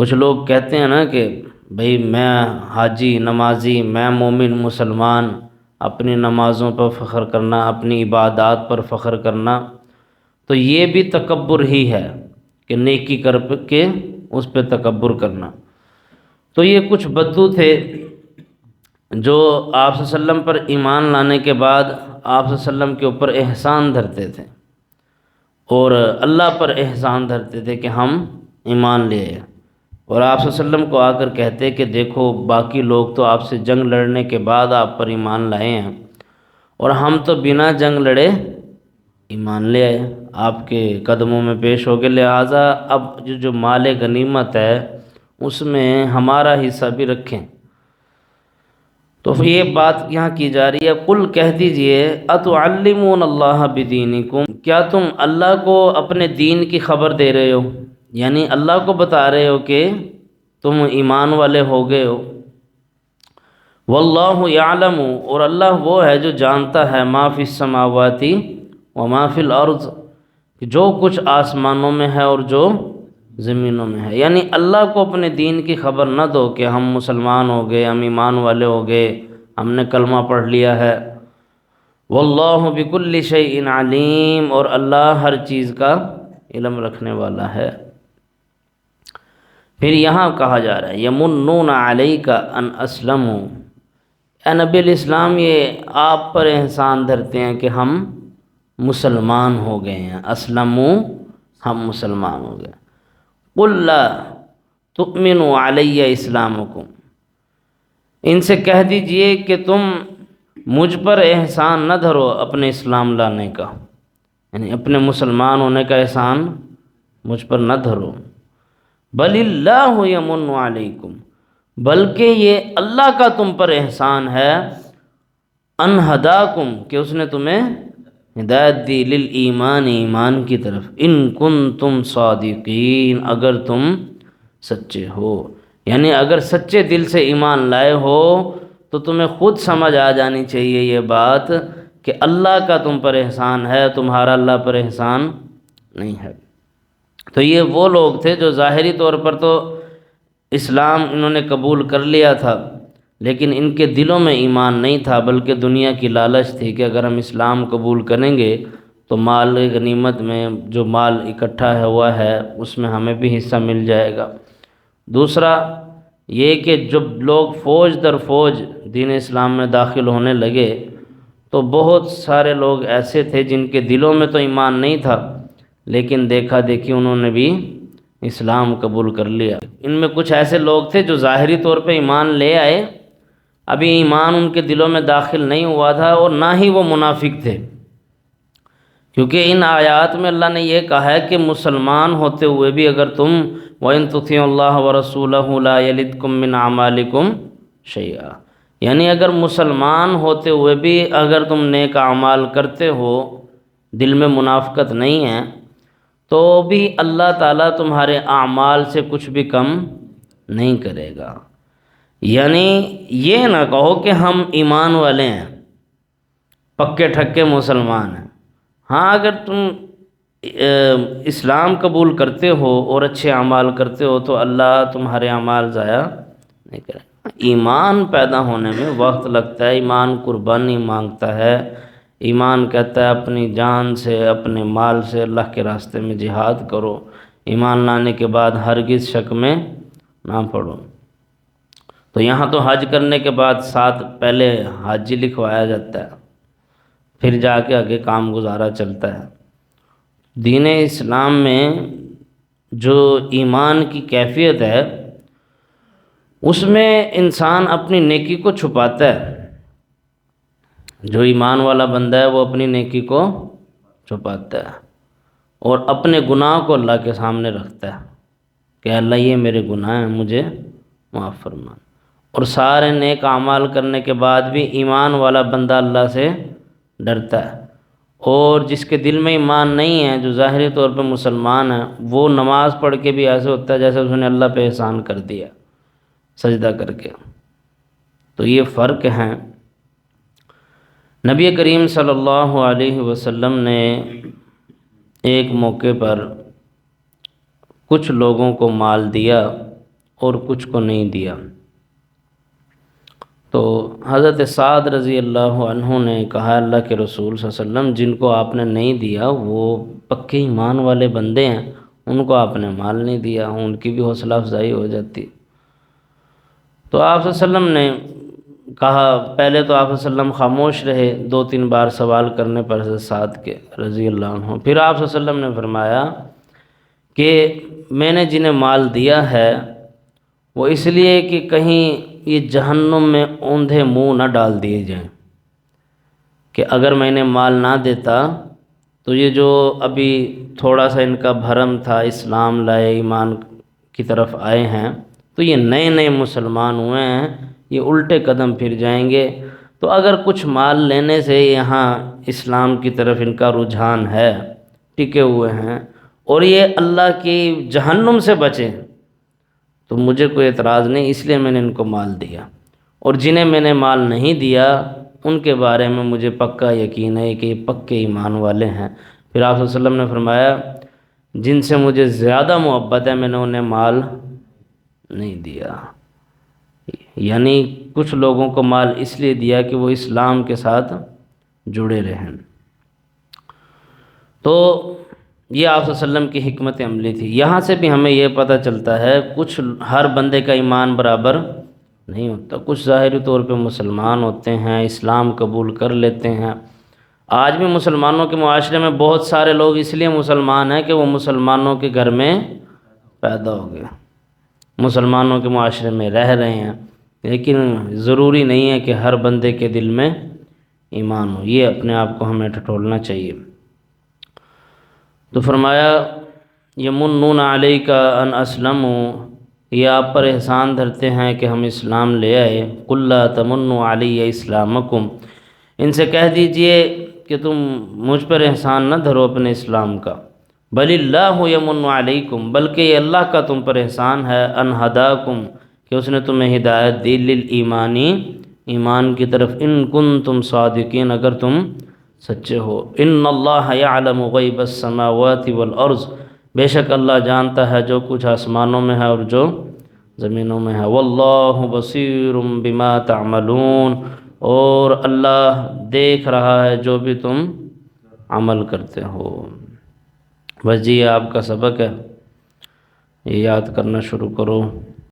کچھ لوگ کہتے ہیں نا کہ بھئی میں حاجی، نمازی، میں مومن مسلمان، اپنی نمازوں پر فخر کرنا، اپنی عبادات پر فخر کرنا، تو یہ بھی تکبر ہی ہے کہ نیکی کر کے اس پہ تکبر کرنا۔ تو یہ کچھ بدو تھے جو آپ صلی اللہ علیہ وسلم پر ایمان لانے کے بعد آپ صلی اللہ علیہ وسلم کے اوپر احسان دھرتے تھے اور اللہ پر احسان دھرتے تھے کہ ہم ایمان لے آئے، اور آپ صلی اللہ علیہ وسلم کو آ کر کہتے کہ دیکھو باقی لوگ تو آپ سے جنگ لڑنے کے بعد آپ پر ایمان لائے ہیں، اور ہم تو بنا جنگ لڑے ایمان لے آئے، آپ کے قدموں میں پیش ہو گئے، لہٰذا اب جو مال غنیمت ہے اس میں ہمارا حصہ بھی رکھیں۔ تو یہ بات یہاں کی جا رہی ہے، قل کہہ دیجئے اتعلمون اللہ بدینکم، کیا تم اللہ کو اپنے دین کی خبر دے رہے ہو، یعنی اللہ کو بتا رہے ہو کہ تم ایمان والے ہو گئے ہو۔ واللہ یعلم، اور اللہ وہ ہے جو جانتا ہے ما فی السماوات و ما فی الارض، جو کچھ آسمانوں میں ہے اور جو زمینوں میں ہے، یعنی اللہ کو اپنے دین کی خبر نہ دو کہ ہم مسلمان ہو گئے، ہم ایمان والے ہو گئے، ہم نے کلمہ پڑھ لیا ہے۔ واللہ بکل شیء علیم، اور اللہ ہر چیز کا علم رکھنے والا ہے۔ پھر یہاں کہا جا رہا ہے یمنون علیک ان اسلموا، اے نبی علیہ السلام یہ آپ پر احسان دھرتے ہیں کہ ہم مسلمان ہو گئے ہیں، اسلموا ہم مسلمان ہو گئے۔ قل لا تؤمنوا علی اسلامکم، ان سے کہہ دیجئے کہ تم مجھ پر احسان نہ دھرو اپنے اسلام لانے کا، یعنی اپنے مسلمان ہونے کا احسان مجھ پر نہ دھرو۔ بل اللہ یمن علیکم، بلکہ یہ اللہ کا تم پر احسان ہے، ان ہداکم، کہ اس نے تمہیں ہدایت دی، للایمان، ایمان کی طرف، ان کنتم صادقین، اگر تم سچے ہو، یعنی اگر سچے دل سے ایمان لائے ہو تو تمہیں خود سمجھ آ جانی چاہیے یہ بات کہ اللہ کا تم پر احسان ہے، تمہارا اللہ پر احسان نہیں ہے۔ تو یہ وہ لوگ تھے جو ظاہری طور پر تو اسلام انہوں نے قبول کر لیا تھا، لیکن ان کے دلوں میں ایمان نہیں تھا، بلکہ دنیا کی لالچ تھی کہ اگر ہم اسلام قبول کریں گے تو مال غنیمت میں جو مال اکٹھا ہوا ہے اس میں ہمیں بھی حصہ مل جائے گا۔ دوسرا یہ کہ جب لوگ فوج در فوج دین اسلام میں داخل ہونے لگے تو بہت سارے لوگ ایسے تھے جن کے دلوں میں تو ایمان نہیں تھا، لیکن دیکھا دیکھی انہوں نے بھی اسلام قبول کر لیا۔ ان میں کچھ ایسے لوگ تھے جو ظاہری طور پہ ایمان لے آئے، ابھی ایمان ان کے دلوں میں داخل نہیں ہوا تھا، اور نہ ہی وہ منافق تھے، کیونکہ ان آیات میں اللہ نے یہ کہا ہے کہ مسلمان ہوتے ہوئے بھی اگر تم وَإِن تُطِيعُوا اللَّهَ وَرَسُولَهُ لَا يَلِدْكُم مِّنْ أَعْمَالِكُمْ شَيْئًا، یعنی اگر مسلمان ہوتے ہوئے بھی اگر تم نیک اعمال کرتے ہو، دل میں منافقت نہیں ہے، تو بھی اللہ تعالیٰ تمہارے اعمال سے کچھ بھی کم نہیں کرے گا۔ یعنی یہ نہ کہو کہ ہم ایمان والے ہیں، پکے ٹھکے مسلمان ہیں، ہاں اگر تم اسلام قبول کرتے ہو اور اچھے اعمال کرتے ہو تو اللہ تمہارے اعمال ضائع نہیں کرے گا۔ ایمان پیدا ہونے میں وقت لگتا ہے، ایمان قربانی مانگتا ہے، ایمان کہتا ہے اپنی جان سے اپنے مال سے اللہ کے راستے میں جہاد کرو، ایمان لانے کے بعد ہرگز شک میں نہ پڑو۔ تو یہاں تو حج کرنے کے بعد ساتھ پہلے حاجی لکھوایا جاتا ہے، پھر جا کے آگے کام گزارا چلتا ہے۔ دین اسلام میں جو ایمان کی کیفیت ہے اس میں انسان اپنی نیکی کو چھپاتا ہے، جو ایمان والا بندہ ہے وہ اپنی نیکی کو چھپاتا ہے اور اپنے گناہ کو اللہ کے سامنے رکھتا ہے کہ اللہ یہ میرے گناہ ہیں، مجھے معاف فرما، اور سارے نیک اعمال کرنے کے بعد بھی ایمان والا بندہ اللہ سے ڈرتا ہے۔ اور جس کے دل میں ایمان نہیں ہے، جو ظاہری طور پہ مسلمان ہے، وہ نماز پڑھ کے بھی ایسے ہوتا ہے جیسے اس نے اللہ پہ احسان کر دیا سجدہ کر کے۔ تو یہ فرق ہے۔ نبی کریم صلی اللہ علیہ وسلم نے ایک موقع پر کچھ لوگوں کو مال دیا اور کچھ کو نہیں دیا۔ تو حضرت سعد رضی اللہ عنہ نے کہا اللہ کے رسول صلی اللہ علیہ وسلم جن کو آپ نے نہیں دیا وہ پکے ایمان والے بندے ہیں، ان کو آپ نے مال نہیں دیا، ان کی بھی حوصلہ افزائی ہو جاتی۔ تو آپ صلی اللہ علیہ وسلم نے کہا، پہلے تو آپ صلی اللہ علیہ وسلم خاموش رہے 2-3 بار سوال کرنے پر حضرت سعد کے رضی اللہ عنہ۔ پھر آپ صلی اللہ علیہ وسلم نے فرمایا کہ میں نے جنہیں مال دیا ہے وہ اس لیے کہ کہیں یہ جہنم میں اوندھے منہ نہ ڈال دیے جائیں، کہ اگر میں نے مال نہ دیتا تو یہ جو ابھی تھوڑا سا ان کا بھرم تھا، اسلام لائے، ایمان کی طرف آئے ہیں، تو یہ نئے نئے مسلمان ہوئے ہیں، یہ الٹے قدم پھر جائیں گے۔ تو اگر کچھ مال لینے سے یہاں اسلام کی طرف ان کا رجحان ہے، ٹکے ہوئے ہیں، اور یہ اللہ کی جہنم سے بچے، تو مجھے کوئی اعتراض نہیں، اس لیے میں نے ان کو مال دیا۔ اور جنہیں میں نے مال نہیں دیا ان کے بارے میں مجھے پکا یقین ہے کہ یہ پکے ایمان والے ہیں۔ پھر آپ صلی اللہ علیہ وسلم نے فرمایا جن سے مجھے زیادہ محبت ہے میں نے انہیں مال نہیں دیا، یعنی کچھ لوگوں کو مال اس لیے دیا کہ وہ اسلام کے ساتھ جڑے رہیں۔ تو یہ آپ صلی اللہ علیہ وسلم کی حکمت عملی تھی۔ یہاں سے بھی ہمیں یہ پتہ چلتا ہے کچھ ہر بندے کا ایمان برابر نہیں ہوتا، کچھ ظاہری طور پہ مسلمان ہوتے ہیں، اسلام قبول کر لیتے ہیں۔ آج بھی مسلمانوں کے معاشرے میں بہت سارے لوگ اس لیے مسلمان ہیں کہ وہ مسلمانوں کے گھر میں پیدا ہو گئے، مسلمانوں کے معاشرے میں رہ رہے ہیں، لیکن ضروری نہیں ہے کہ ہر بندے کے دل میں ایمان ہو، یہ اپنے آپ کو ہمیں ٹٹولنا چاہیے۔ تو فرمایا یمنون علیک ان اسلموا، یہ آپ پر احسان دھرتے ہیں کہ ہم اسلام لے آئے۔ قل لا تمنوا علی اسلامکم، ان سے کہہ دیجئے کہ تم مجھ پر احسان نہ دھرو اپنے اسلام کا، بل اللہ یمن علیکم، بلکہ یہ اللہ کا تم پر احسان ہے، ان ہداکم، کہ اس نے تمہیں ہدایت دی، للایمانی، ایمان کی طرف، ان کنتم صادقین، اگر تم سچے ہو۔ ان اللہ یعلم غیب السماوات والارض، بے شک اللہ جانتا ہے جو کچھ آسمانوں میں ہے اور جو زمینوں میں ہے، واللہ بصیر بما تعملون، اور اللہ دیکھ رہا ہے جو بھی تم عمل کرتے ہو۔ بس جی یہ آپ کا سبق ہے، یہ یاد کرنا شروع کرو۔